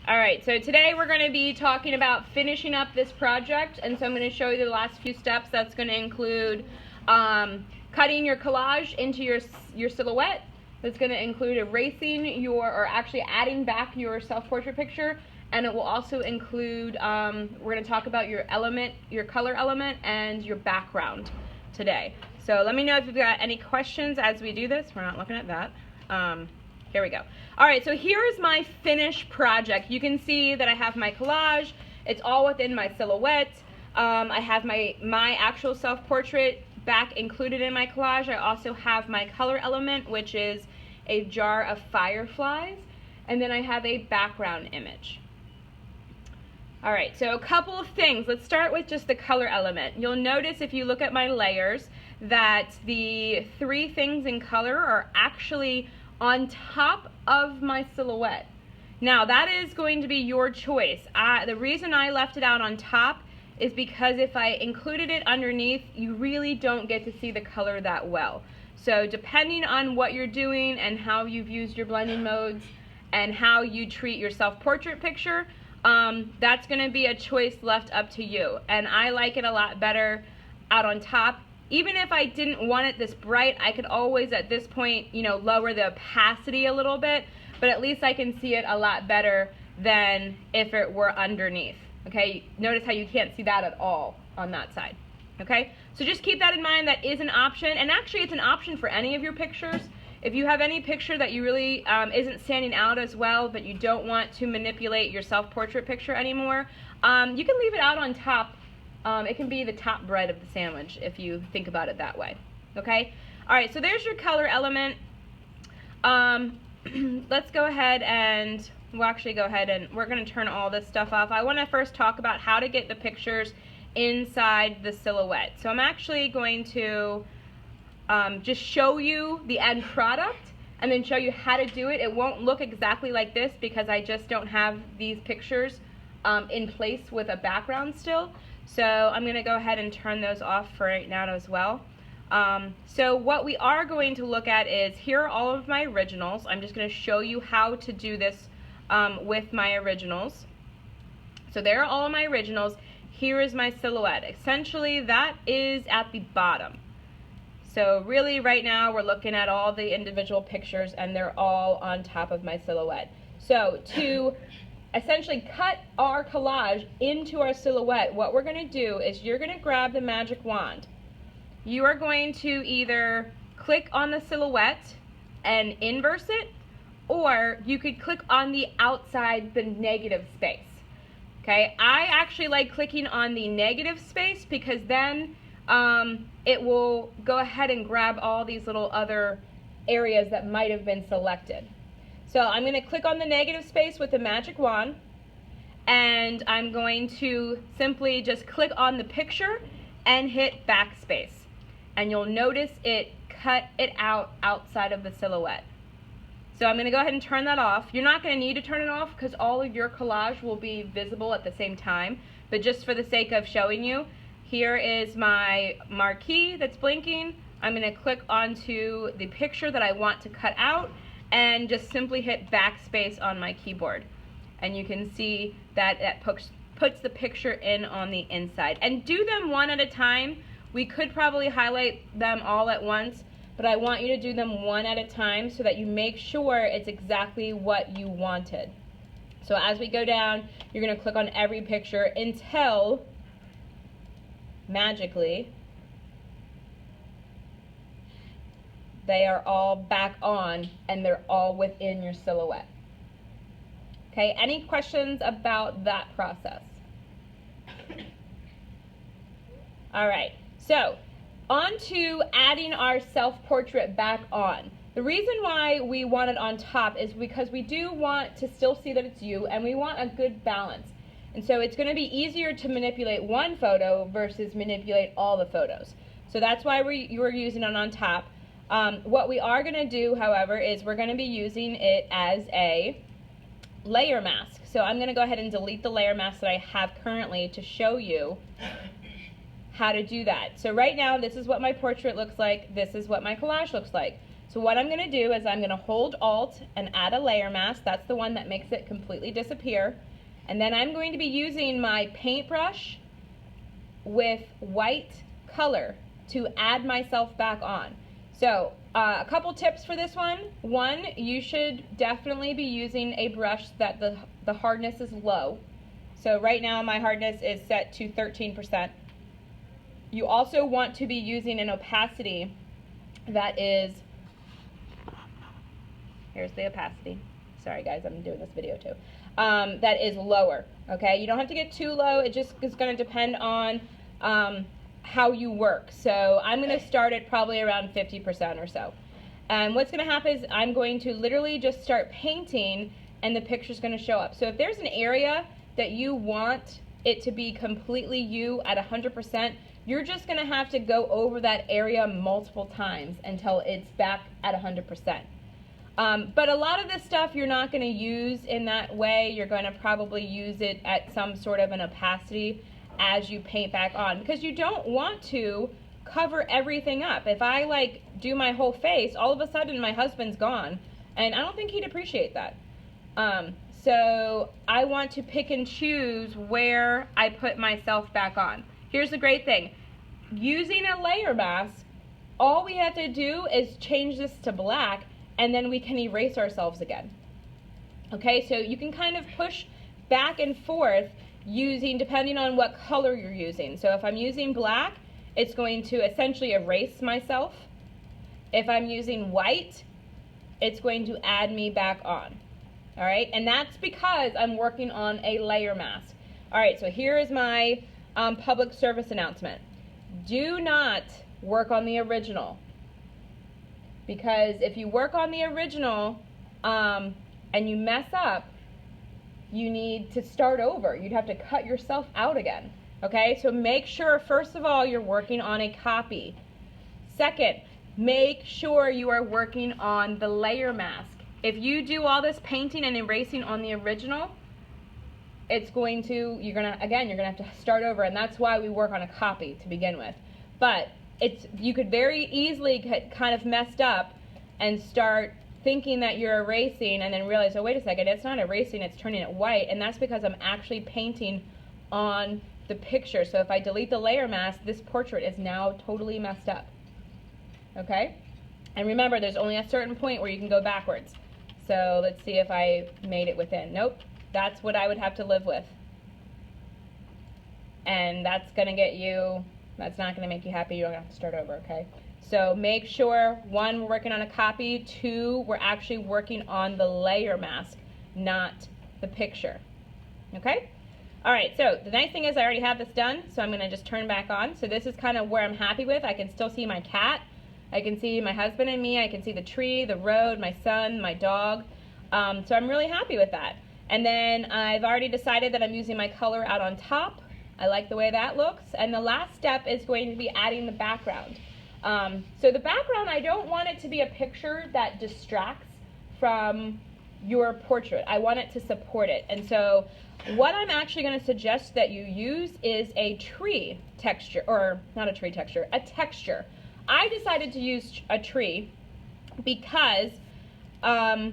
All right, so today we're going to be talking about finishing up this project, and so I'm going to show you the last few steps. That's going to include cutting your collage into your silhouette. That's going to include erasing or actually adding back your self-portrait picture, and it will also include, we're going to talk about your color element, and your background today. So let me know if you've got any questions as we do this. We're not looking at that. Here we go. All right, so here is my finished project. You can see that I have my collage. It's all within my silhouette. I have my actual self-portrait back included in my collage. I also have my color element, which is a jar of fireflies, and then I have a background image. All right, so a couple of things. Let's start with just the color element. You'll notice if you look at my layers that the three things in color are actually on top of my silhouette. Now that is going to be your choice. The reason I left it out on top is because if I included it underneath, you really don't get to see the color that well. So depending on what you're doing and how you've used your blending modes and how you treat your self-portrait picture, that's going to be a choice left up to you. And I like it a lot better out on top. Even if I didn't want it this bright, I could always at this point, lower the opacity a little bit, but at least I can see it a lot better than if it were underneath. Okay, notice how you can't see that at all on that side. Okay, so just keep that in mind. That is an option, and actually it's an option for any of your pictures. If you have any picture that you really isn't standing out as well, but you don't want to manipulate your self-portrait picture anymore, you can leave it out on top. It can be the top bread of the sandwich if you think about it that way. Okay? All right, so there's your color element. Let's go ahead and we're going to turn all this stuff off. I want to first talk about how to get the pictures inside the silhouette. So I'm actually going to just show you the end product and then show you how to do it. It won't look exactly like this because I just don't have these pictures in place with a background still. So I'm going to go ahead and turn those off for right now as well. So what we are going to look at is, here are all of my originals. I'm just going to show you how to do this with my originals. So there are all of my originals. Here is my silhouette. Essentially that is at the bottom. So really right now we're looking at all the individual pictures and they're all on top of my silhouette. So to essentially cut our collage into our silhouette, what we're going to do is you're going to grab the magic wand. You are going to either click on the silhouette and inverse it, or you could click on the outside, the negative space. Okay, I actually like clicking on the negative space because then it will go ahead and grab all these little other areas that might have been selected. So I'm going to click on the negative space with the magic wand, and I'm going to simply just click on the picture and hit backspace. And you'll notice it cut it outside of the silhouette. So I'm going to go ahead and turn that off. You're not going to need to turn it off because all of your collage will be visible at the same time. But just for the sake of showing you, here is my marquee that's blinking. I'm going to click onto the picture that I want to cut out and just simply hit backspace on my keyboard. And you can see that it puts the picture in on the inside. And do them one at a time. We could probably highlight them all at once, but I want you to do them one at a time so that you make sure it's exactly what you wanted. So as we go down, you're going to click on every picture until magically they are all back on and they're all within your silhouette. Okay, any questions about that process? All right, so on to adding our self-portrait back on. The reason why we want it on top is because we do want to still see that it's you, and we want a good balance. And so it's going to be easier to manipulate one photo versus manipulate all the photos. So that's why we're using it on top. What we are going to do, however, is we're going to be using it as a layer mask. So I'm going to go ahead and delete the layer mask that I have currently to show you how to do that. So right now, this is what my portrait looks like. This is what my collage looks like. So what I'm going to do is I'm going to hold Alt and add a layer mask. That's the one that makes it completely disappear. And then I'm going to be using my paintbrush with white color to add myself back on. So a couple tips for this one. One, you should definitely be using a brush that the hardness is low. So right now my hardness is set to 13%. You also want to be using an opacity that is, here's the opacity. Sorry guys, I'm doing this video too. That is lower, okay? You don't have to get too low. It just is going to depend on how you work. So I'm going to start at probably around 50% or so. And what's going to happen is I'm going to literally just start painting and the picture's going to show up. So if there's an area that you want it to be completely you at 100%, you're just going to have to go over that area multiple times until it's back at 100%. But a lot of this stuff you're not going to use in that way. You're going to probably use it at some sort of an opacity as you paint back on, because you don't want to cover everything up. If I like do my whole face, all of a sudden my husband's gone, and I don't think he'd appreciate that. So I want to pick and choose where I put myself back on. Here's the great thing. Using a layer mask, all we have to do is change this to black, and then we can erase ourselves again. Okay, so you can kind of push back and forth using, depending on what color you're using. So if I'm using black, it's going to essentially erase myself. If I'm using white, it's going to add me back on. All right, and that's because I'm working on a layer mask. All right, so here is my public service announcement. Do not work on the original, because if you work on the original and you mess up, you need to start over. You'd have to cut yourself out again. Okay, so make sure, first of all, you're working on a copy. Second, make sure you are working on the layer mask. If you do all this painting and erasing on the original, it's going to, you're gonna have to start over, and that's why we work on a copy to begin with. But you could very easily get kind of messed up and start thinking that you're erasing and then realize, oh wait a second, it's not erasing, it's turning it white, and that's because I'm actually painting on the picture. So if I delete the layer mask, this portrait is now totally messed up. Okay? And remember, there's only a certain point where you can go backwards. So let's see if I made it within. Nope, that's what I would have to live with. And that's gonna get you, that's not gonna make you happy. You're gonna have to start over, okay? So make sure, one, we're working on a copy. Two, we're actually working on the layer mask, not the picture. Okay? All right, so the nice thing is I already have this done, so I'm gonna just turn back on. So this is kind of where I'm happy with. I can still see my cat. I can see my husband and me. I can see the tree, the road, my son, my dog. So I'm really happy with that. And then I've already decided that I'm using my color out on top. I like the way that looks. And the last step is going to be adding the background. So the background, I don't want it to be a picture that distracts from your portrait. I want it to support it. And so what I'm actually going to suggest that you use is a tree texture, or not a tree texture, a texture. I decided to use a tree because a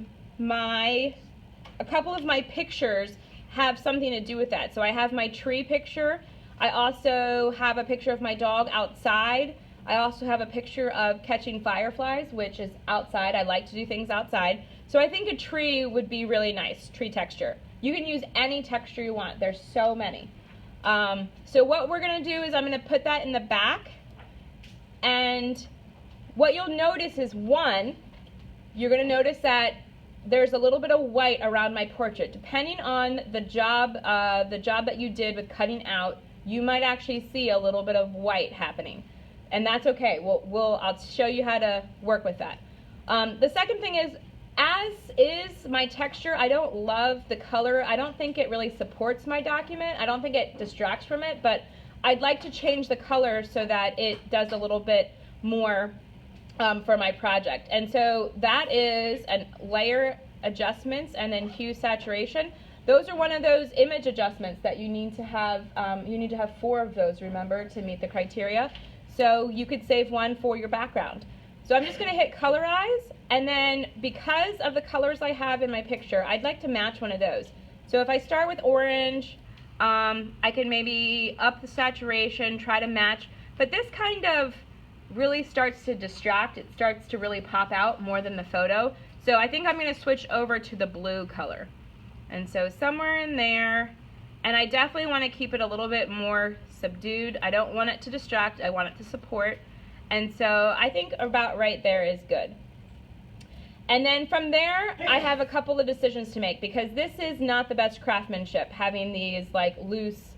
couple of my pictures have something to do with that. So I have my tree picture. I also have a picture of my dog outside. I also have a picture of catching fireflies, which is outside. I like to do things outside. So I think a tree would be really nice, tree texture. You can use any texture you want. There's so many. So what we're going to do is I'm going to put that in the back. And what you'll notice is, one, you're going to notice that there's a little bit of white around my portrait. Depending on the job that you did with cutting out, you might actually see a little bit of white happening. And that's okay. I'll show you how to work with that. The second thing is, as is my texture, I don't love the color. I don't think it really supports my document. I don't think it distracts from it, but I'd like to change the color so that it does a little bit more for my project. And so that is a layer adjustments and then hue saturation. Those are one of those image adjustments that you need to have. You need to have 4 of those, remember, to meet the criteria. So you could save one for your background. So I'm just going to hit colorize, And then because of the colors I have in my picture, I'd like to match one of those. So if I start with orange, I can maybe up the saturation, try to match, but this kind of really starts to distract. It starts to really pop out more than the photo. So I think I'm going to switch over to the blue color. And so somewhere in there, and I definitely want to keep it a little bit more subdued. I don't want it to distract, I want it to support. And so I think about right there is good. And then from there, I have a couple of decisions to make, because this is not the best craftsmanship, having these like loose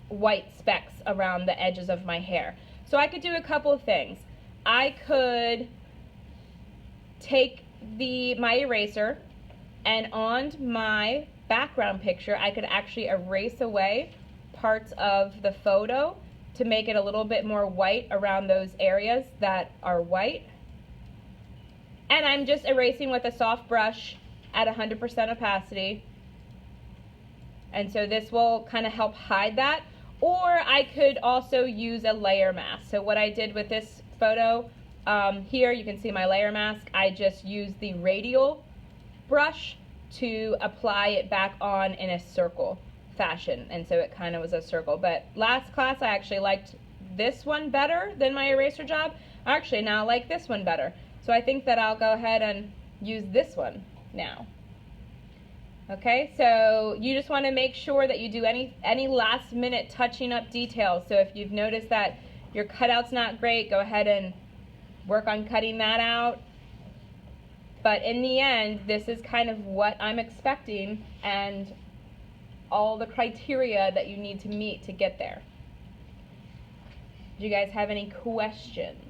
white specks around the edges of my hair. So I could do a couple of things. I could take my eraser, and on my background picture, I could actually erase away parts of the photo to make it a little bit more white around those areas that are white. And I'm just erasing with a soft brush at 100% opacity. And so this will kind of help hide that. Or I could also use a layer mask. So what I did with this photo, here you can see my layer mask. I just used the radial brush to apply it back on in a circle fashion. And so it kind of was a circle. But last class I actually liked this one better than my eraser job. Actually now I like this one better. So I think that I'll go ahead and use this one now. Okay, so you just want to make sure that you do any last minute touching up details. So if you've noticed that your cutout's not great, go ahead and work on cutting that out. But in the end, this is kind of what I'm expecting and all the criteria that you need to meet to get there. Do you guys have any questions?